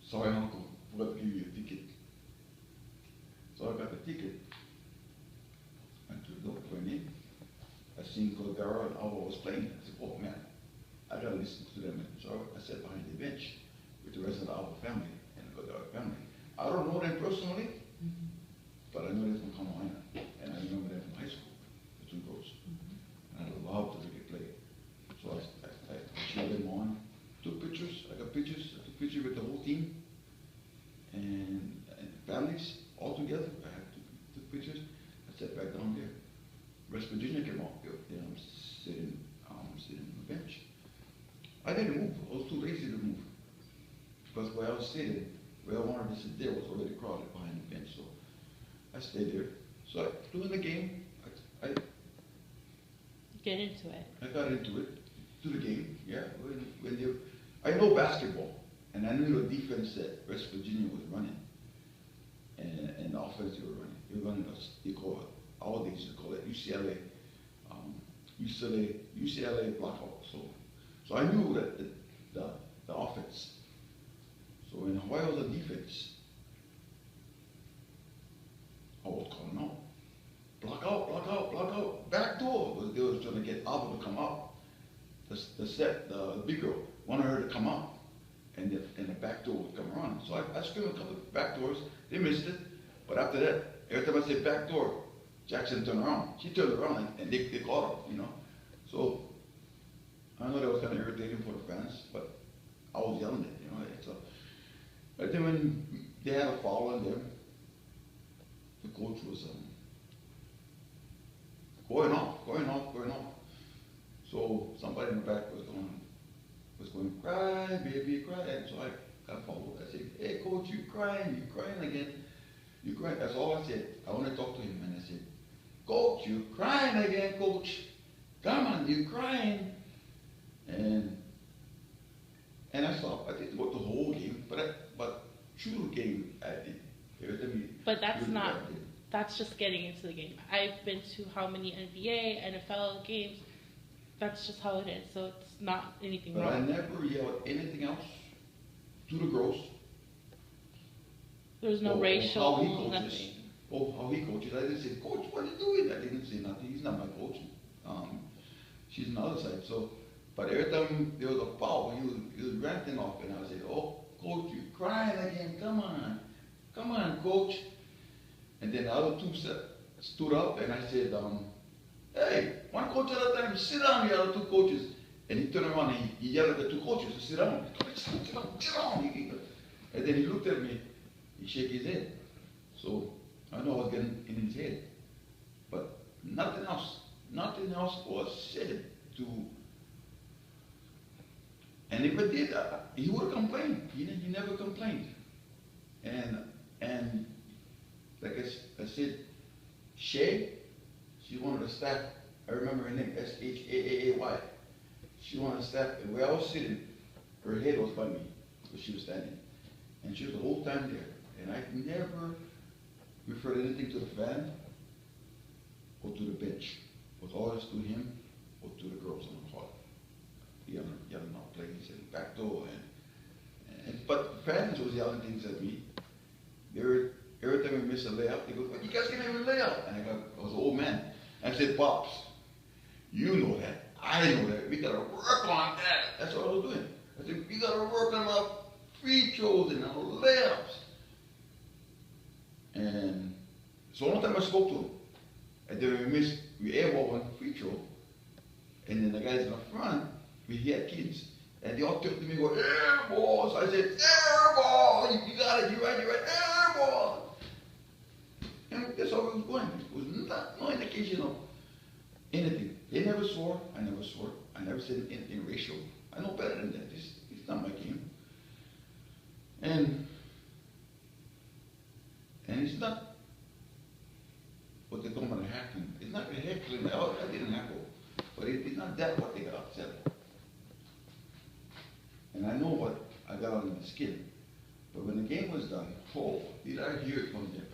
Sorry, uncle, forgot to give you a ticket. So I got the ticket. Went to the door, went in. I seen Cordero and Alva was playing. I said, oh man, I gotta listen to them. So I sat behind the bench with the rest of the Alva family and the Cordero family. I don't know them personally, but I know they're from Carolina. And I remember them from high school, the two girls. And I love the way they play. So I cheered them on, took pictures. I got pictures. I took pictures with the whole team and families all together. I had took pictures. I sat back down there. West Virginia came up here, and I'm sitting on the bench. I didn't move. I was too lazy to move. Because where I was sitting, where I wanted to sit there was already crowded behind the bench. So I stayed there. So during the game, I get into it. I got into it, to the game, yeah. I know basketball, and I knew the defense that West Virginia was running, and the offense they were running. They were running, they call it, all they used to call it UCLA, UCLA blackout. So I knew that the offense. So in Hawaii was the defense. I was calling out. Block out, block out, block out. Back door. They was trying to get Alba to come out. The big girl wanted her to come out. And the back door would come around. So I screamed a couple of back doors. They missed it. But after that, every time I said back door, Jackson turned around. She turned around and they caught her, you know. So I know that was kind of irritating for the fans, but I was yelling it, you know. So, but then when they had a foul on them, the coach was going off. So somebody in the back was going, cry, baby, cry. And so I got followed. I said, hey, coach, you're crying again. You're crying. That's all I said. I want to talk to him, and I said, coach, you're crying again, coach. Come on, you're crying. And I stopped. I didn't go the whole game, but through the game, I did. But that's just getting into the game. I've been to how many NBA, NFL games. That's just how it is. So it's not anything wrong. But I never yelled anything else to the girls. There's no racial, nothing. How he coaches. I didn't say, coach, what are you doing? I didn't say nothing. He's not my coach. She's on the other side. So, but every time there was a foul, he was ranting off, and I said, oh, coach, you're crying again. Come on, coach. And then the other two stood up, and I said, hey, one coach at a time, sit down, the other two coaches. And he turned around and he yelled at the two coaches to sit down. Sit down. And then he looked at me, he shook his head. So I know I was getting in his head. But nothing else was said to, and if I did, he would have complained. He never complained. And like I said, Shay, she's one of the staff. I remember her name, Shaay. She was on the staff, and where I was sitting, her head was by me, where she was standing. And she was the whole time there. And I never referred anything to the fan or to the bench. It was always to him or to the girls on the court. Yelling out plays and back door. But the fans was yelling things at me. Every time we missed a layup, they go, well, you guys can't even lay up. And I was an old man. And I said, Pops, you know that. I know that. We got to work on that. That's what I was doing. I said, we got to work on our free throws and our layups. And so one time I spoke to him. And then we airball one free throw. And then the guys in the front, we had kids. And they all took to me and go, airball. So I said, airball. You got it. You're right. Airball. And that's how it was going. It was no indication of anything. They never swore. I never swore. I never said anything racial. I know better than that. It's not my game. And it's not what they're talking about hacking. It's not the heckling. I didn't heckle. But it's not that what they got upset. And I know what I got on the skin. But when the game was done, did I hear it from them?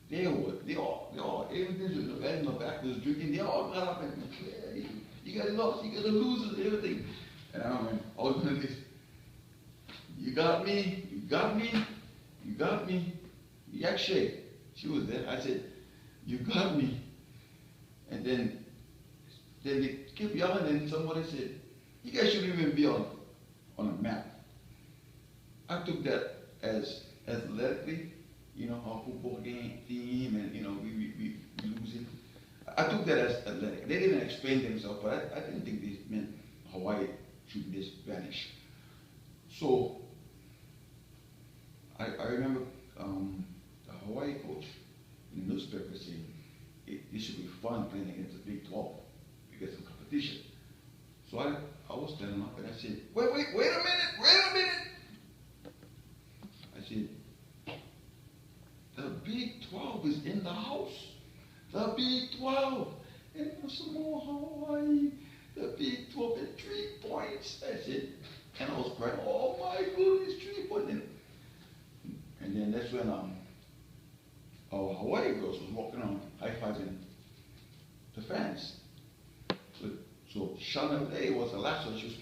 They all, even the guy in the back was drinking, they all got up and said, you guys lost, you guys are losers and everything. And I went, all of this, you got me, you got me, you got me. Yakshay, she was there. I said, you got me. And then they kept yelling, and somebody said, you guys shouldn't even be on a map. I took that as athletically, you know, our football team, and you know, we losing. I took that as athletic. They didn't explain themselves, but I didn't think they meant Hawaii should just vanish. So I remember the Hawaii coach in the newspaper saying it should be fun playing against the Big 12 because of competition. So I was standing up and I said, wait a minute. I said, the Big 12 is in the house. The Big 12. And Samoa, Hawaii, the Big 12 at 3 points. I said, and I was crying, oh my goodness, 3 points. And then that's when our Hawaii girls was walking around high-fiving the fans. So Shauna Day was the last one. She was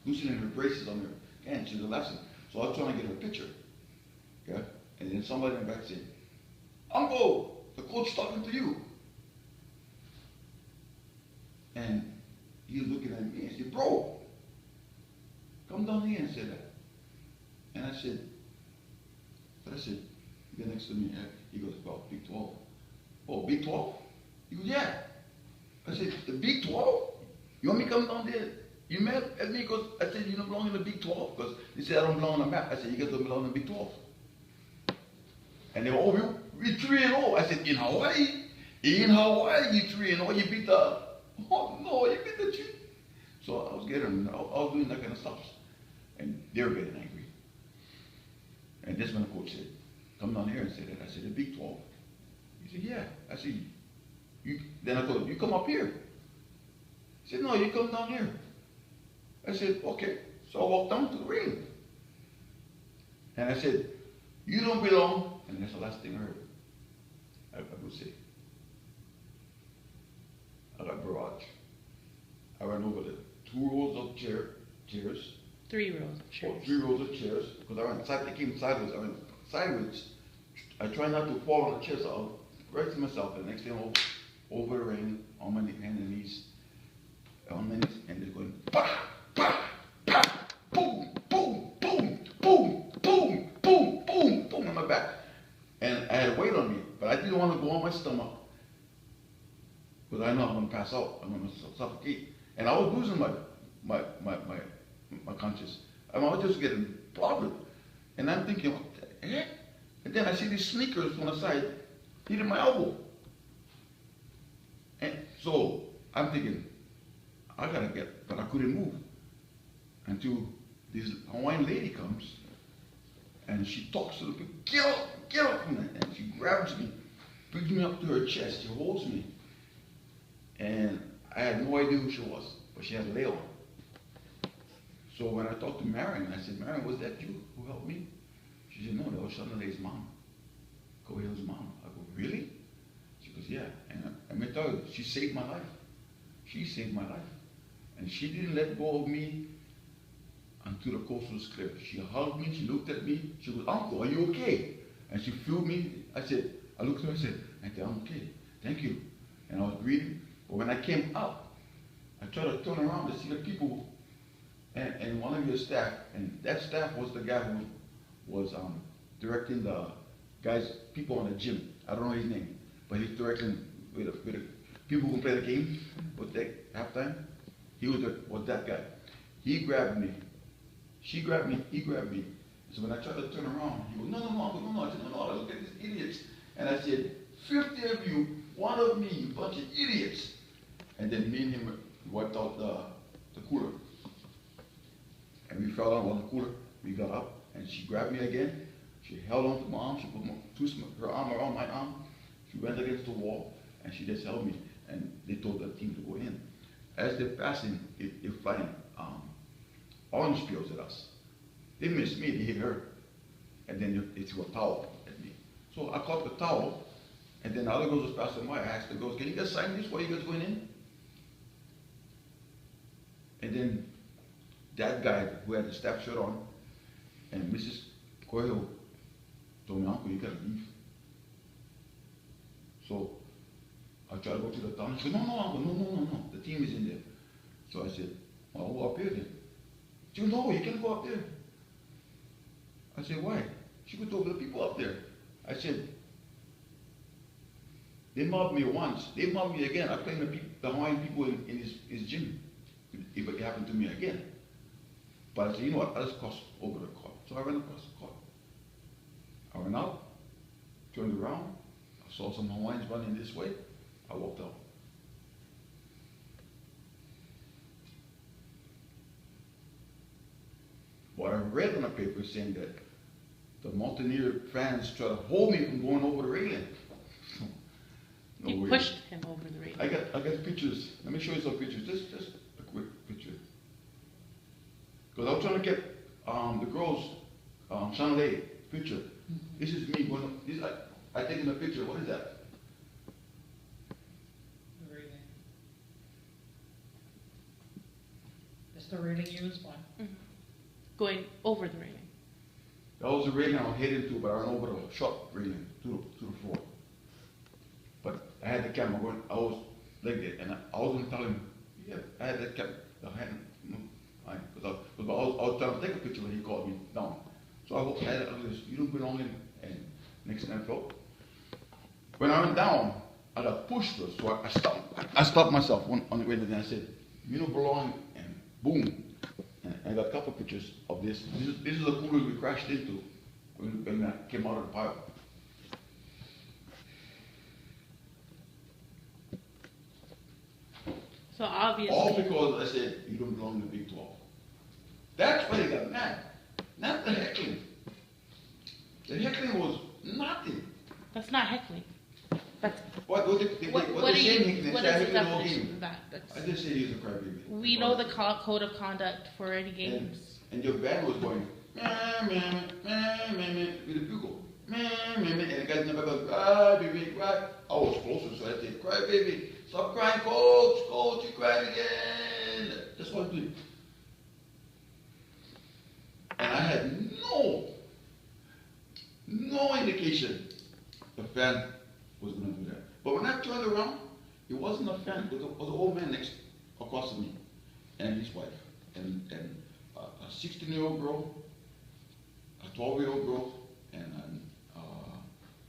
loosening her braces on her hand. She was the last one. So I was trying to get her picture. Okay? And then somebody in the back said, Uncle, the coach talking to you. And he was looking at me and said, bro, come down here and say that. And I said, he got next to me. He goes, well, Big 12. Oh, Big 12? He goes, yeah. I said, the Big 12? You want me to come down there? You mad at me? Because I said, you don't belong in the Big 12. Because they said I don't belong on the map. I said, you guys don't belong in the Big 12. And they were, oh, we 3-0. I said, in Hawaii? In Hawaii, you 3-0. You beat the, oh no, you beat the Chiefs. So I was doing that kind of stuff. And they were getting angry. And this when the coach said, come down here and say that. I said, the Big 12. He said, yeah. I said, then I told him, you come up here. He said, no, you come down here. I said, okay. So I walked down to the ring. And I said, you don't belong. And that's the last thing I heard. I would say, I got barrage. I ran over the 2 rows of chairs. 3 rows of chairs. 3 rows of chairs. Because I ran they came sideways. I went sideways. I tried not to fall on the chairs. I right to myself. And the next thing over the ring, on my hands and knees. On my knees. And they're going, bah, bah, bah, boom, boom, boom, boom, boom, boom, boom, boom on my back. And I had weight on me, but I didn't want to go on my stomach because I know I'm going to pass out. I'm going to suffocate. And I was losing my conscience. I was just getting bothered. And I'm thinking, what the heck? And then I see these sneakers on the side hitting my elbow. And so I'm thinking, I got to get, but I couldn't move until this Hawaiian lady comes and she talks to the people, get up. And she grabs me, brings me up to her chest, she holds me. And I had no idea who she was, but she had a layover. So when I talked to Marion, I said, Marion, was that you who helped me? She said, no, that was Shanale's mom, Kohil's mom. I go, really? She goes, yeah. And I may tell you, she saved my life. She saved my life. And she didn't let go of me until the coast was clear. She hugged me, she looked at me, she goes, Uncle, are you okay? And she flew me. I looked at her, I said, I'm okay, thank you. And I was breathing. But when I came up, I tried to turn around to see the people and one of your staff, and that staff was the guy who was directing the people on the gym. I don't know his name, but he's directing with the people who play the game with that halftime. He was that guy. He grabbed me. She grabbed me. He grabbed me. So when I tried to turn around, he goes, no. I said, no, look at these idiots. And I said, 50 of you, one of me, you bunch of idiots. And then me and him wiped out the cooler. And we fell down on the cooler. We got up, and she grabbed me again. She held on to my arm. She put her arm around my arm. She went against the wall, and she just held me. And they told the team to go in. As they're passing, they're flying orange peels at us. They missed me, they hit her. And then they threw a towel at me. So I caught the towel, and then the other girls was passing by. I asked the girls, can you guys sign this while you guys going in? And then that guy who had the staff shirt on, And Mrs. Coelho told me, Uncle, you gotta leave. So I tried to go to the town. She said, no, Uncle, no. The team is in there. So I said, well, I'll go up here then. She said, no, you can't go up there. I said, why? She could talk to the people up there. I said, they mobbed me once. They mobbed me again. I claimed the Hawaiian people in his gym. If it happened to me again. But I said, you know what, I'll just cross over the court. So I ran across the court. I went out, turned around, I saw some Hawaiians running this way. I walked out. What I read on the paper saying that the Mountaineer fans try to hold me from going over the railing. No You way. pushed him over the railing. I got pictures. Let me show you some pictures. Just a quick picture. Because I was trying to get the girls' Chanel picture. This is me going. This I taking a picture. What is that? The railing. It's the railing you was on. Mm-hmm. Going over the railing. That was the railing I was heading to, but I went over the shop railing to the floor. But I had the camera going. I was like that, and I was going to tell him, yeah, I had that camera. I had because I was trying to take a picture when he called me down. So I had this, you don't belong in, and next thing I felt. When I went down, I got pushed first, so I stopped. I stopped myself on the way there, and I said, you don't belong, and boom. And I got a couple pictures of this. This is the cooler we crashed into when I came out of the pile. So obviously. All because I said, you don't belong in the Big 12. That's why they got mad. Not the heckling. The heckling was nothing. That's not heckling. That's What they saying heckling? what They is said the heckling all definition game. of that? That's, I just said he's a crybaby. we know the code of conduct for any games. And your band was going, meh, meh, meh, meh, meh, with the bugle. Meh, meh, meh, and the guys never go, cry, baby, cry. I was closer, so I said, cry, baby. Stop crying, coach, you're crying again. That's what I'm doing. And I had no indication the fan was going to do that. But when I turned around, it wasn't a fan, it was an old man across from me, and his wife, and a 16-year-old girl, a 12-year-old girl, and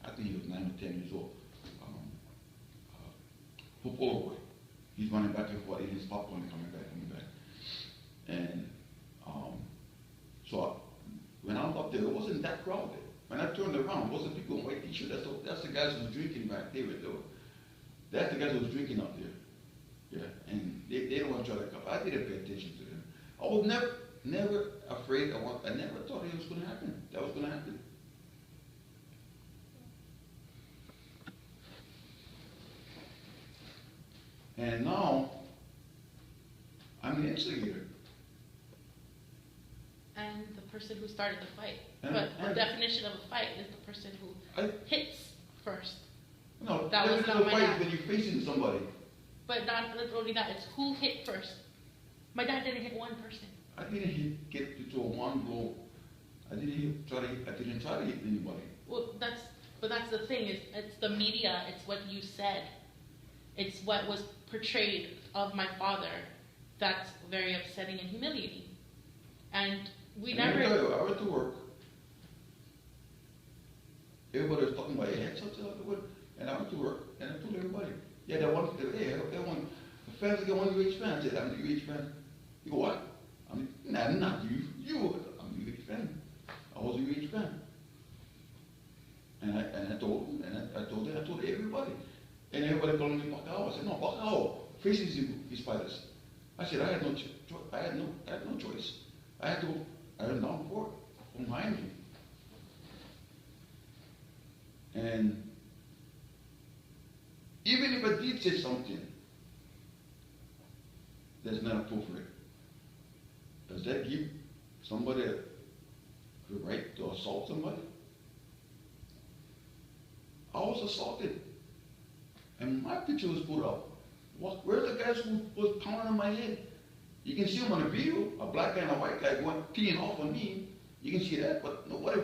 I think he was 9 or 10 years old. Football boy. He's running back and forth, eating his popcorn, coming back. And so when I was up there, it wasn't that crowded. When I turned around, it wasn't people in white t-shirts. That's the guys who was drinking back there. That's the guys who was drinking up there. Yeah, and they don't want to try to come. I didn't pay attention to them. I was never afraid. I never thought it was going to happen. That was going to happen. And now, I'm the instigator. And the person who started the fight. And The definition of a fight is the person who hits first. No, that was not the my fight dad. when you're facing somebody. But not only that, it's who hit first. My dad didn't hit one person. I didn't get to a one blow. I didn't try to hit anybody. Well, that's the thing, is it's the media, it's what you said. It's what was portrayed of my father that's very upsetting and humiliating. And I went to work. Everybody was talking about, hey, had something out the wood. And I went to work, and I told everybody, yeah, the fans get one UH fan. I said, I'm the UH fan. You go, what? I'm not you. I'm the UH fan. I was a UH fan. And I told them, and I told everybody. And everybody called me Bacao. I said, no, Bacao faces his fighters. I said, I had no choice. I had to go, I went down for it, from behind me. And even if I did say something, that's not appropriate. Does that give somebody the right to assault somebody? I was assaulted. And my picture was put up. Where are the guys who was pounding on my head? You can see them on the video, a black guy and a white guy going peeing off on me. You can see that, but no, what if